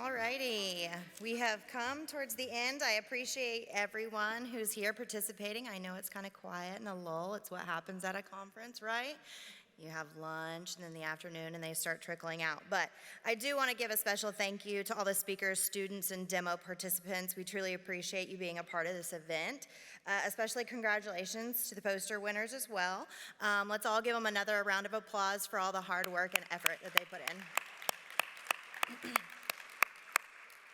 All righty, we have come towards the end. I appreciate everyone who's here participating. I know it's kind of quiet and a lull. It's what happens at a conference, right? You have lunch and then the afternoon and they start trickling out. But I do want to give a special thank you to all the speakers, students, and demo participants. We truly appreciate you being a part of this event. Especially congratulations to the poster winners as well. Let's all give them another round of applause for all the hard work and effort that they put in.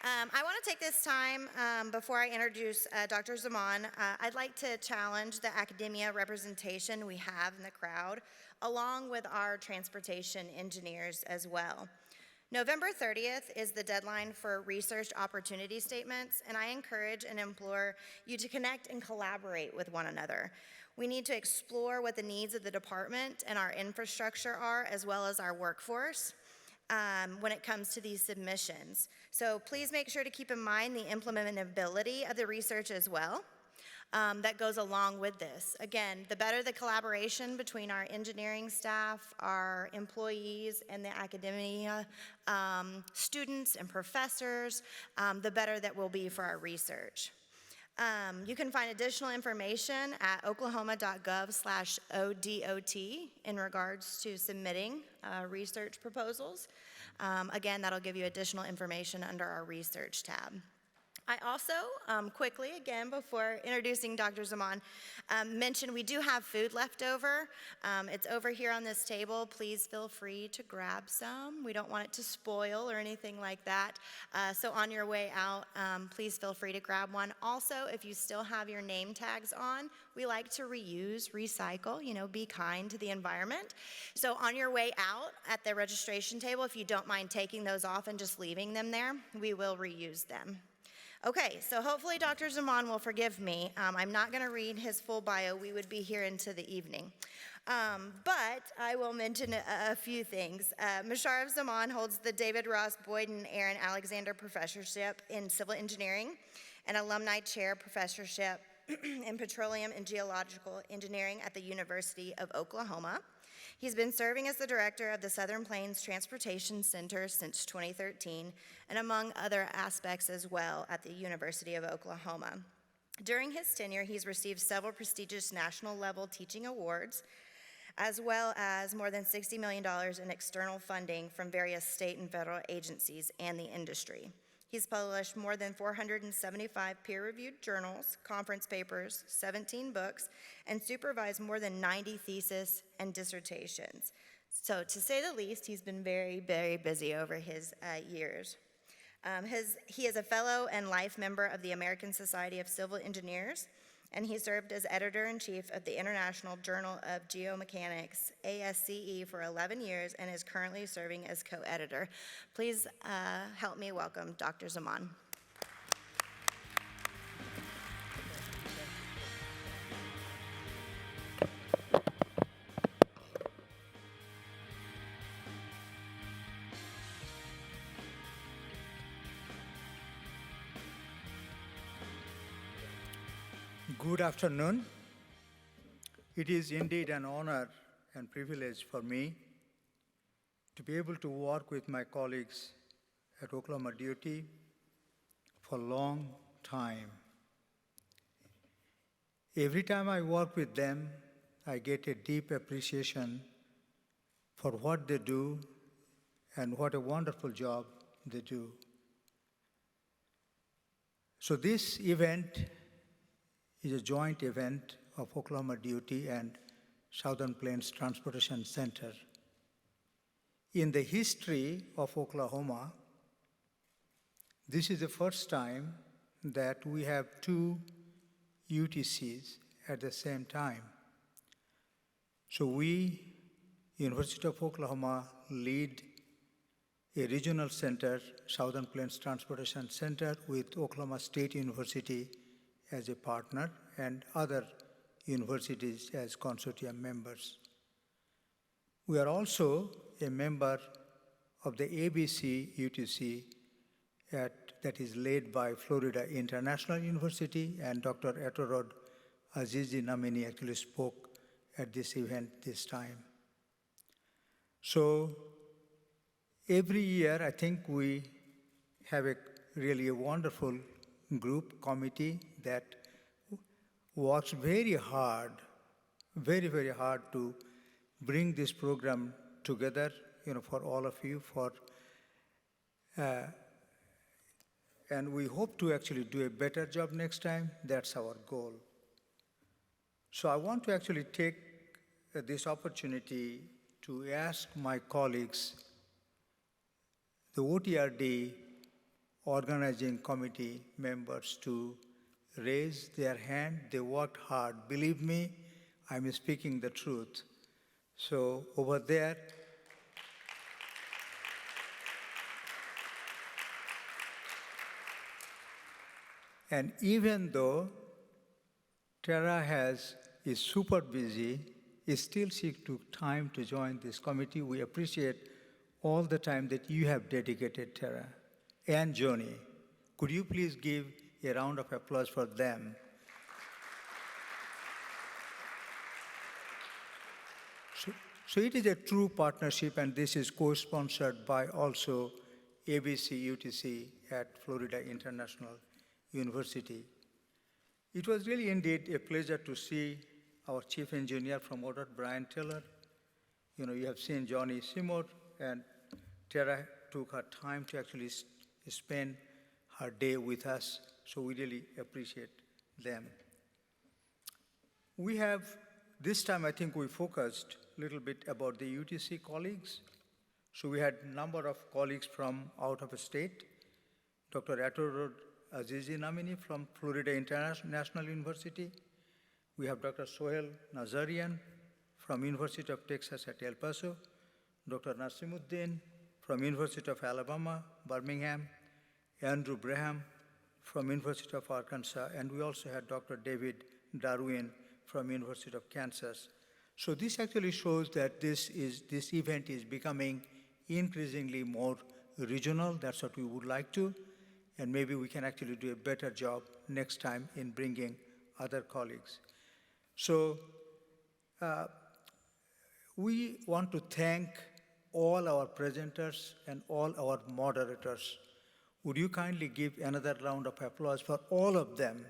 I want to take this time before I introduce Dr. Zaman. I'd like to challenge the academia representation we have in the crowd, along with our transportation engineers as well. November 30th is the deadline for research opportunity statements, and I encourage and implore you to connect and collaborate with one another. We need to explore what the needs of the department and our infrastructure are, as well as our workforce. When it comes to these submissions. So please make sure to keep in mind the implementability of the research as well that goes along with this. Again, the better the collaboration between our engineering staff, our employees, and the academia students and professors, the better that will be for our research. You can find additional information at oklahoma.gov/ODOT in regards to submitting research proposals. Again, that'll give you additional information under our research tab. I also, quickly, again, before introducing Dr. Zaman, mentioned we do have food left over. It's over here on this table. Please feel free to grab some. We don't want it to spoil or anything like that. So on your way out, please feel free to grab one. Also, if you still have your name tags on, we like to reuse, recycle, be kind to the environment. So on your way out at the registration table, if you don't mind taking those off and just leaving them there, we will reuse them. Okay, so hopefully Dr. Zaman will forgive me. I'm not going to read his full bio. We would be here into the evening. But I will mention a few things. Musharraf Zaman holds the David Ross Boyd and Aaron Alexander Professorship in Civil Engineering and Alumni Chair Professorship in Petroleum and Geological Engineering at the University of Oklahoma. He's been serving as the director of the Southern Plains Transportation Center since 2013, and among other aspects as well at the University of Oklahoma. During his tenure, he's received several prestigious national-level teaching awards, as well as more than $60 million in external funding from various state and federal agencies and the industry. He's published more than 475 peer-reviewed journals, conference papers, 17 books, and supervised more than 90 theses and dissertations. So to say the least, he's been very, very busy over his years. He is a fellow and life member of the American Society of Civil Engineers, and he served as editor-in-chief of the International Journal of Geomechanics, ASCE, for 11 years and is currently serving as co-editor. Please help me welcome Dr. Zaman. Good afternoon. It is indeed an honor and privilege for me to be able to work with my colleagues at Oklahoma DOT for a long time. Every time I work with them, I get a deep appreciation for what they do and what a wonderful job they do. So this event is a joint event of Oklahoma DOT and Southern Plains Transportation Center. In the history of Oklahoma, this is the first time that we have two UTCs at the same time. So we, University of Oklahoma, lead a regional center, Southern Plains Transportation Center, with Oklahoma State University as a partner and other universities as consortium members. We are also a member of the ABC UTC that is led by Florida International University, and Dr. Etorod Azizi Namini actually spoke at this event this time. So every year, I think we have really a wonderful group committee that works very hard, very, very hard to bring this program together, for all of you, and we hope to actually do a better job next time. That's our goal. So I want to actually take this opportunity to ask my colleagues, the OTRD organizing committee members, to raise their hand. They worked hard. Believe me, I'm speaking the truth. So over there, and even though Tara is super busy, still she took time to join this committee. We appreciate all the time that you have dedicated, Tara and Joni. Could you please give a round of applause for them? So it is a true partnership, and this is co-sponsored by also ABC UTC at Florida International University. It was really indeed a pleasure to see our chief engineer from OTRD, Brian Taylor. You have seen Johnny Seymour, and Tara took her time to actually spend her day with us, so we really appreciate them. We have, this time I think we focused a little bit about the UTC colleagues. So we had a number of colleagues from out of state. Dr. Atorod Azizi Namini from Florida International University. We have Dr. Sohail Nazarian from University of Texas at El Paso. Dr. Nasimuddin from University of Alabama, Birmingham. Andrew Braham from University of Arkansas. And we also had Dr. David Darwin from University of Kansas. So this actually shows that this event is becoming increasingly more regional. That's what we would like to. And maybe we can actually do a better job next time in bringing other colleagues. So we want to thank all our presenters and all our moderators. Would you kindly give another round of applause for all of them?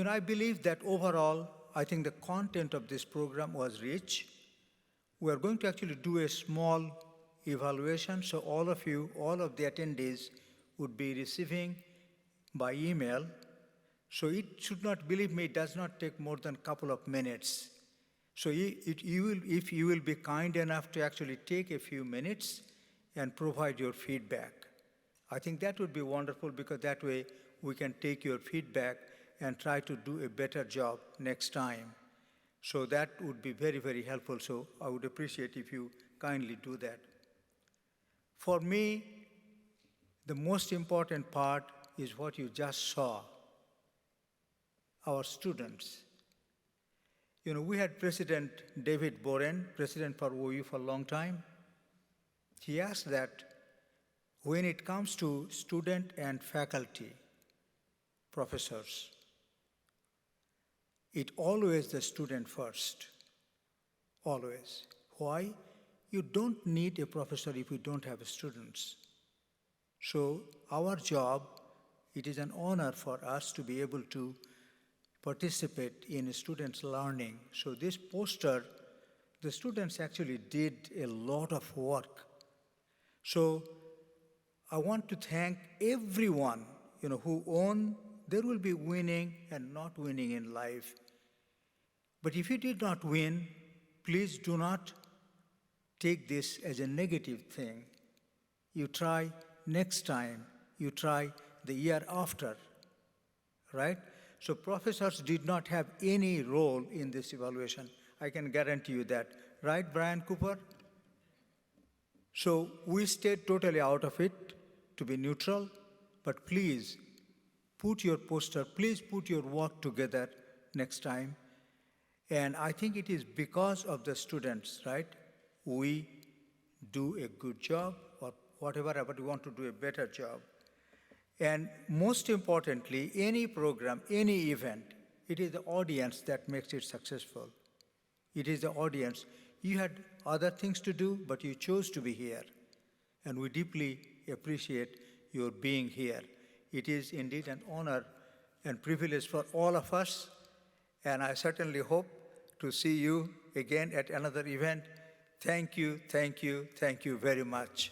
I believe that overall, I think the content of this program was rich. We are going to actually do a small evaluation, so all of you, all of the attendees would be receiving by email. So it should not, believe me, it does not take more than a couple of minutes. So if you will be kind enough to actually take a few minutes and provide your feedback. I think that would be wonderful, because that way we can take your feedback and try to do a better job next time. So that would be very, very helpful. So I would appreciate if you kindly do that. For me, the most important part is what you just saw, our students. We had President David Boren, president for OU for a long time. He asked that when it comes to student and faculty, professors, it always the student first, always. Why? You don't need a professor if you don't have students. So our job, it is an honor for us to be able to participate in students' learning. So this poster, the students actually did a lot of work. So I want to thank everyone, who won. There will be winning and not winning in life. But if you did not win, please do not take this as a negative thing. You try next time, you try the year after, right? So professors did not have any role in this evaluation. I can guarantee you that. Right, Brian Cooper? So we stayed totally out of it to be neutral, but please put your poster, please put your work together next time. And I think it is because of the students, right? We do a good job, or whatever, but we want to do a better job. And most importantly, any program, any event, it is the audience that makes it successful. It is the audience. You had other things to do, but you chose to be here. And we deeply appreciate your being here. It is indeed an honor and privilege for all of us, and I certainly hope to see you again at another event. Thank you, thank you, thank you very much.